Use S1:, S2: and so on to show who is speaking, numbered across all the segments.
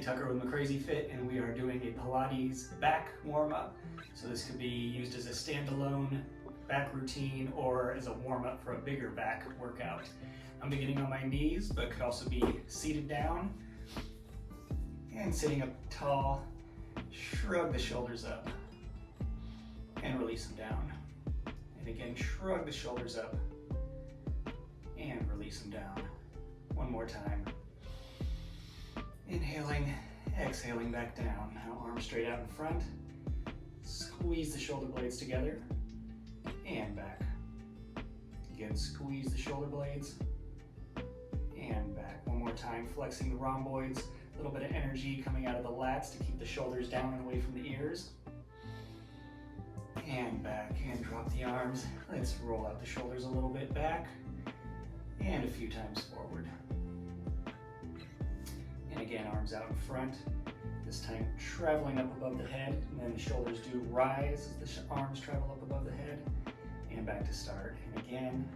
S1: Tucker with McCrazy Fit, and we are doing a Pilates back warm-up. So this could be used as a standalone back routine or as a warm-up for a bigger back workout. I'm beginning on my knees, but could also be seated down and sitting up tall. Shrug the shoulders up and release them down. And again, shrug the shoulders up and release them down. One more time. Inhaling, exhaling back down. Now arms straight out in front. Squeeze the shoulder blades together and back. Again, squeeze the shoulder blades and back. One more time, flexing the rhomboids. A little bit of energy coming out of the lats to keep the shoulders down and away from the ears. And back, and drop the arms. Let's roll out the shoulders a little bit back and a few times forward. And again, arms out in front, this time traveling up above the head, and then the shoulders do rise as the arms travel up above the head, and back to start. And again,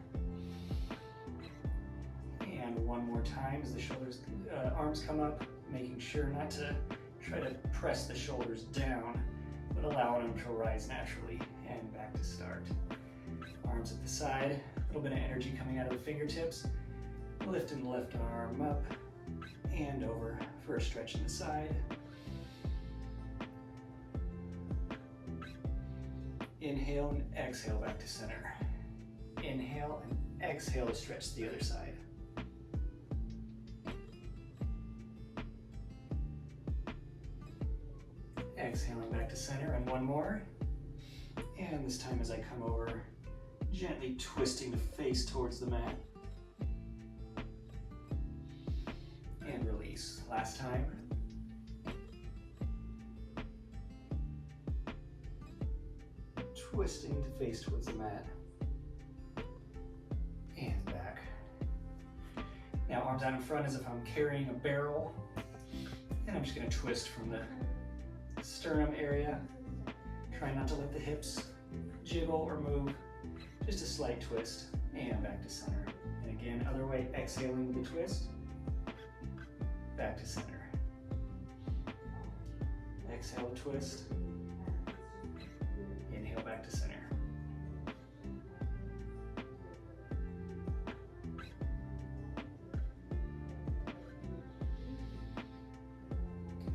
S1: and one more time as the shoulders, arms come up, making sure not to try to press the shoulders down, but allowing them to rise naturally, and back to start. Arms at the side, a little bit of energy coming out of the fingertips, lifting the left arm up, and over for a stretch in the side. Inhale and exhale back to center. Inhale and exhale to stretch the other side. Exhaling back to center, and one more. And this time as I come over, gently twisting the face towards the mat. And release. Last time. Twisting to face towards the mat. And back. Now arms out in front as if I'm carrying a barrel. And I'm just going to twist from the sternum area. Try not to let the hips jiggle or move. Just a slight twist. And back to center. And again, other way, exhaling with the twist. Back to center. Exhale, twist. Inhale, back to center.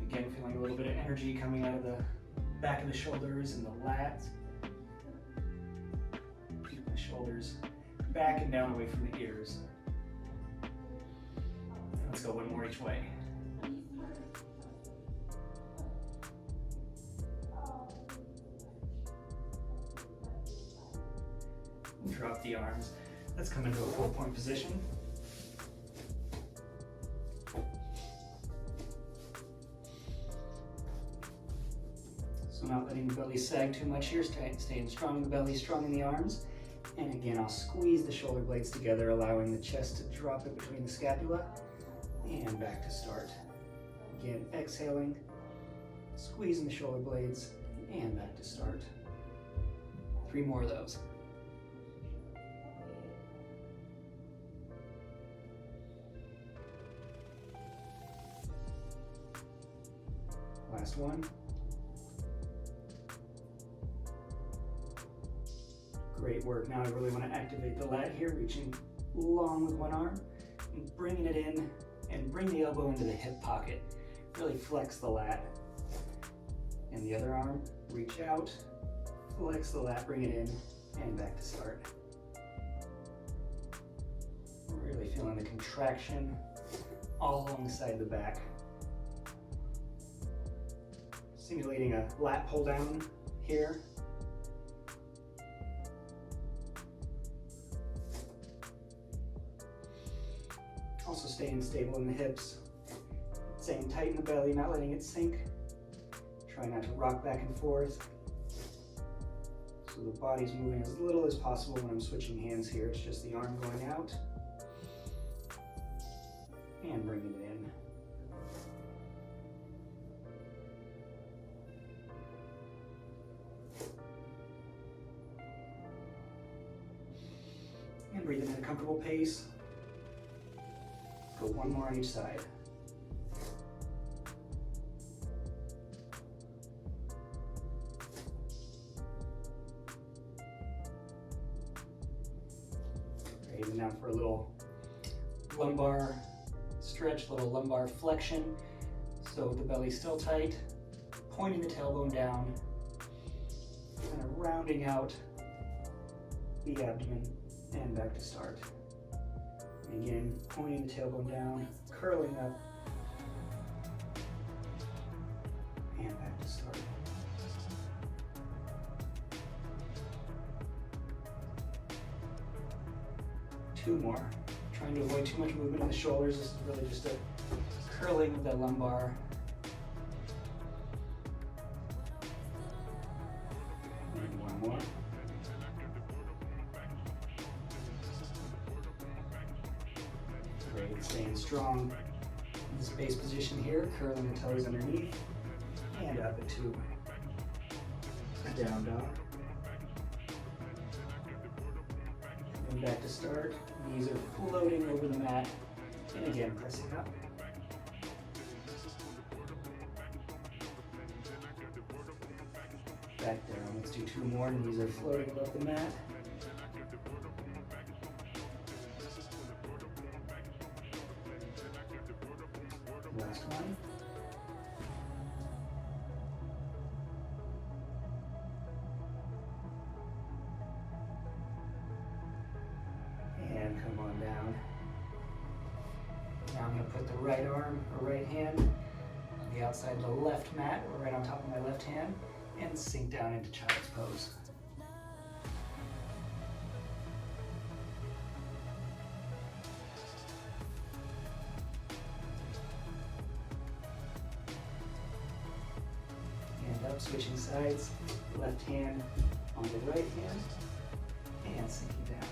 S1: Again, feeling a little bit of energy coming out of the back of the shoulders and the lats. Keep the shoulders back and down away from the ears. Let's go one more each way. Drop the arms. Let's come into a 4-point position. So not letting the belly sag too much here, staying strong in the belly, strong in the arms. And again, I'll squeeze the shoulder blades together, allowing the chest to drop in between the scapula. And back to start. Again, exhaling, squeezing the shoulder blades, and back to start. 3 more of those. Last one. Great work. Now I really want to activate the lat here, reaching long with one arm and bringing it in, and bring the elbow into the hip pocket. Really flex the lat. And the other arm, reach out, flex the lat, bring it in, and back to start. Really feeling the contraction all along the side of the back. Simulating a lat pull down here. Also staying stable in the hips. Staying tight in the belly, not letting it sink. Try not to rock back and forth. So the body's moving as little as possible when I'm switching hands here. It's just the arm going out and bringing it in. And breathing at a comfortable pace. Go one more on each side. Taking down for a little lumbar stretch, little lumbar flexion. So with the belly still tight, pointing the tailbone down, kind of rounding out the abdomen, and back to start. Again, pointing the tailbone down, curling up, and back to start. Two more. Trying to avoid too much movement in the shoulders. This is really just a curling of the lumbar. And one more. Great, staying strong. This base position here, curling the toes underneath, and up into a down dog. And back to start. Knees are floating over the mat, and again, pressing up. Back down. Let's do two more. Knees are floating above the mat. Last one. And come on down. Now I'm going to put the right arm or right hand on the outside of the left mat, or right on top of my left hand, and sink down into child's pose. And up, switching sides, left hand on the right hand, and sinking down.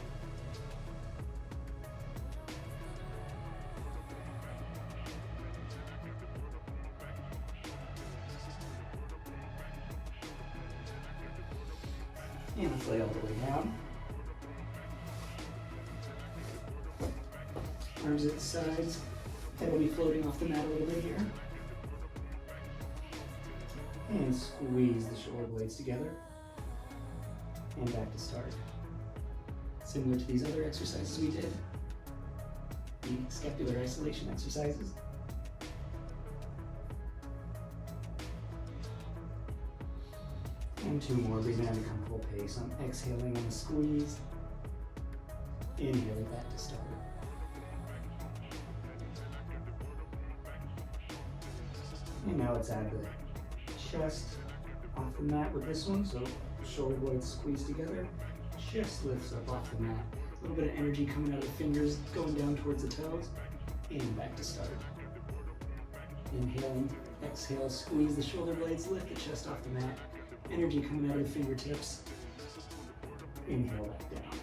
S1: And let's lay all the way down. Arms at the sides. Head will be floating off the mat a little bit here. And squeeze the shoulder blades together. And back to start. Similar to these other exercises we did, the scapular isolation exercises. And two more, breathing at a comfortable pace. I'm exhaling on the squeeze, inhaling back to start. And now let's add the chest off the mat with this one, so shoulder blades squeeze together, chest lifts up off the mat. A little bit of energy coming out of the fingers, going down towards the toes, and back to start. Inhaling, exhale, squeeze the shoulder blades, lift the chest off the mat. Energy coming out of the fingertips. Inhale back down.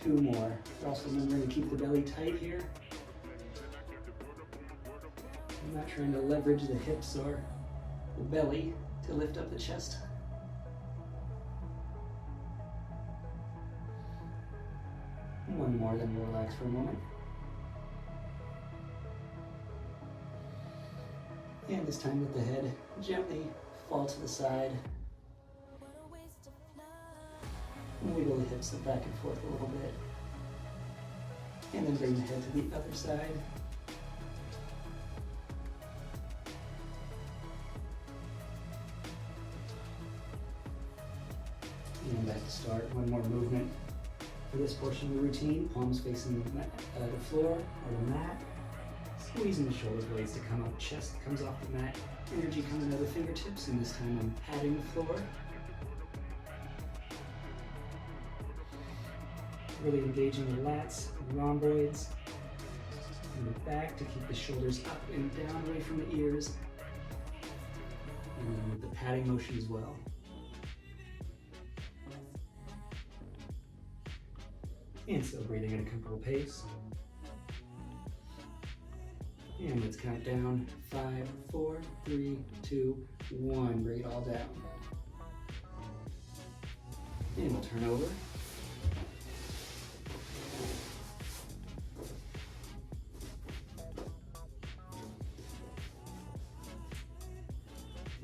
S1: Two more. Also remembering to keep the belly tight here. I'm not trying to leverage the hips or the belly to lift up the chest. One more, then we'll relax for a moment. And this time let the head gently fall to the side. And wiggle the hips up back and forth a little bit. And then bring the head to the other side. And back to start. One more movement for this portion of the routine. Palms facing the floor or the mat. Squeezing the shoulder blades to come up, chest comes off the mat, energy coming out of the fingertips, and this time I'm patting the floor. Really engaging the lats, rhomboids, and the back to keep the shoulders up and down away from the ears. And then with the patting motion as well. And still breathing at a comfortable pace. And let's count down. 5, 4, 3, 2, 1. Bring it all down. And we'll turn over.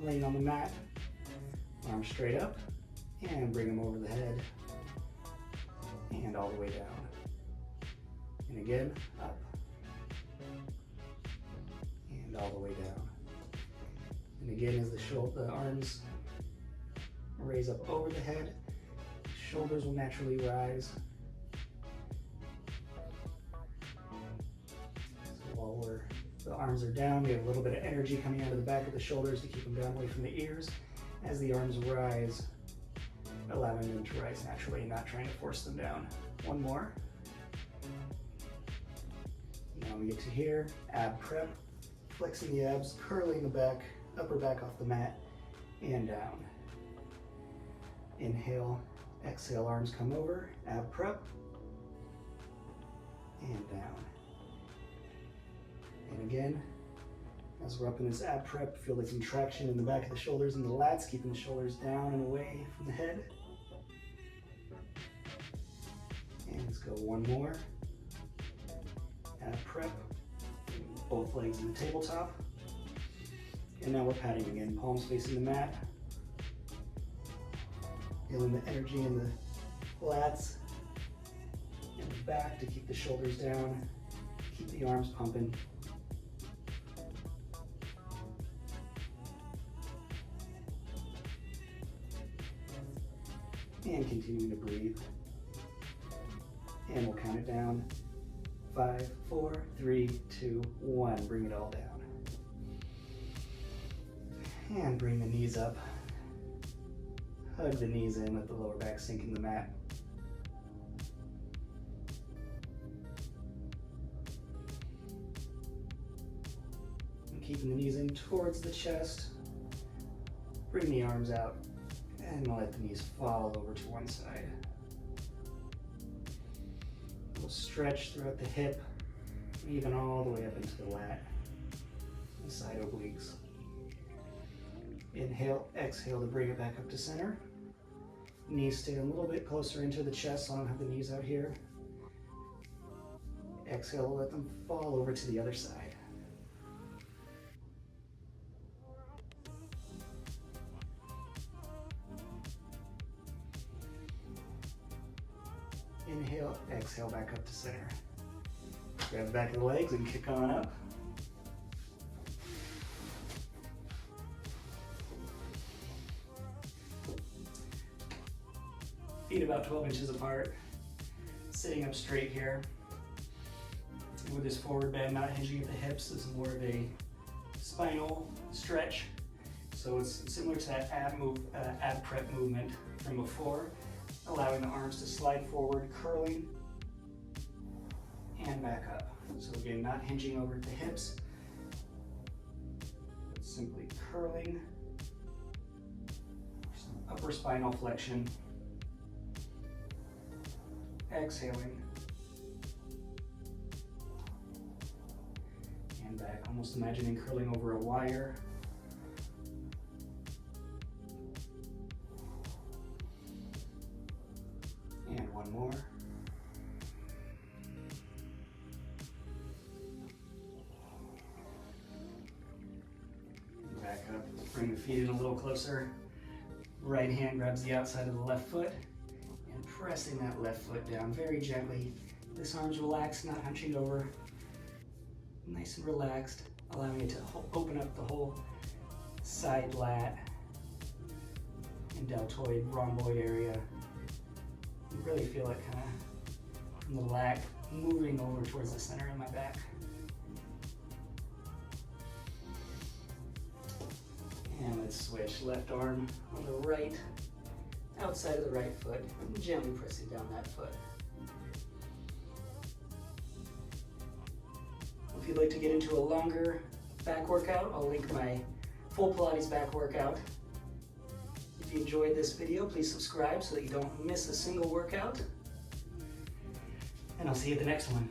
S1: Laying on the mat. Arms straight up, and bring them over the head, and all the way down. And again, up, and all the way down. And again, as the arms raise up over the head, shoulders will naturally rise. So while the arms are down, we have a little bit of energy coming out of the back of the shoulders to keep them down away from the ears. As the arms rise, allowing them to rise naturally, not trying to force them down. One more. Now we get to here, ab prep, flexing the abs, curling the back, upper back off the mat, and down. Inhale, exhale, arms come over, ab prep, and down. And again, as we're up in this ab prep, feel the contraction in the back of the shoulders and the lats, keeping the shoulders down and away from the head. And let's go one more. Ab prep, both legs in the tabletop. And now we're padding again, palms facing the mat. Feeling the energy in the lats and the back to keep the shoulders down, keep the arms pumping. And continuing to breathe. And we'll count it down. 5, 4, 3, 2, 1. Bring it all down. And bring the knees up. Hug the knees in, let the lower back sink in the mat. And keeping the knees in towards the chest. Bring the arms out and let the knees fall over to one side. We'll stretch throughout the hip, even all the way up into the lat, the side obliques. Inhale, exhale to bring it back up to center. Knees stay a little bit closer into the chest, so I don't have the knees out here. Exhale, let them fall over to the other side. Inhale, exhale, back up to center. Grab the back of the legs and kick on up. Feet about 12 inches apart. Sitting up straight here. With this forward bend, not hinging at the hips, this is more of a spinal stretch. So it's similar to that ab prep movement from before, allowing the arms to slide forward, curling, and back up. So again, not hinging over at the hips, but simply curling, some upper spinal flexion, exhaling, and back, almost imagining curling over a wire. And one more. Back up, bring the feet in a little closer. Right hand grabs the outside of the left foot and pressing that left foot down very gently. This arm's relaxed, not hunching over. Nice and relaxed, allowing it to open up the whole side lat and deltoid, rhomboid area. You really feel it kind of from the lat moving over towards the center of my back. And let's switch. Left arm on the right, outside of the right foot, and gently pressing down that foot. If you'd like to get into a longer back workout, I'll link my full Pilates back workout. If you enjoyed this video, please subscribe so that you don't miss a single workout. And I'll see you at the next one.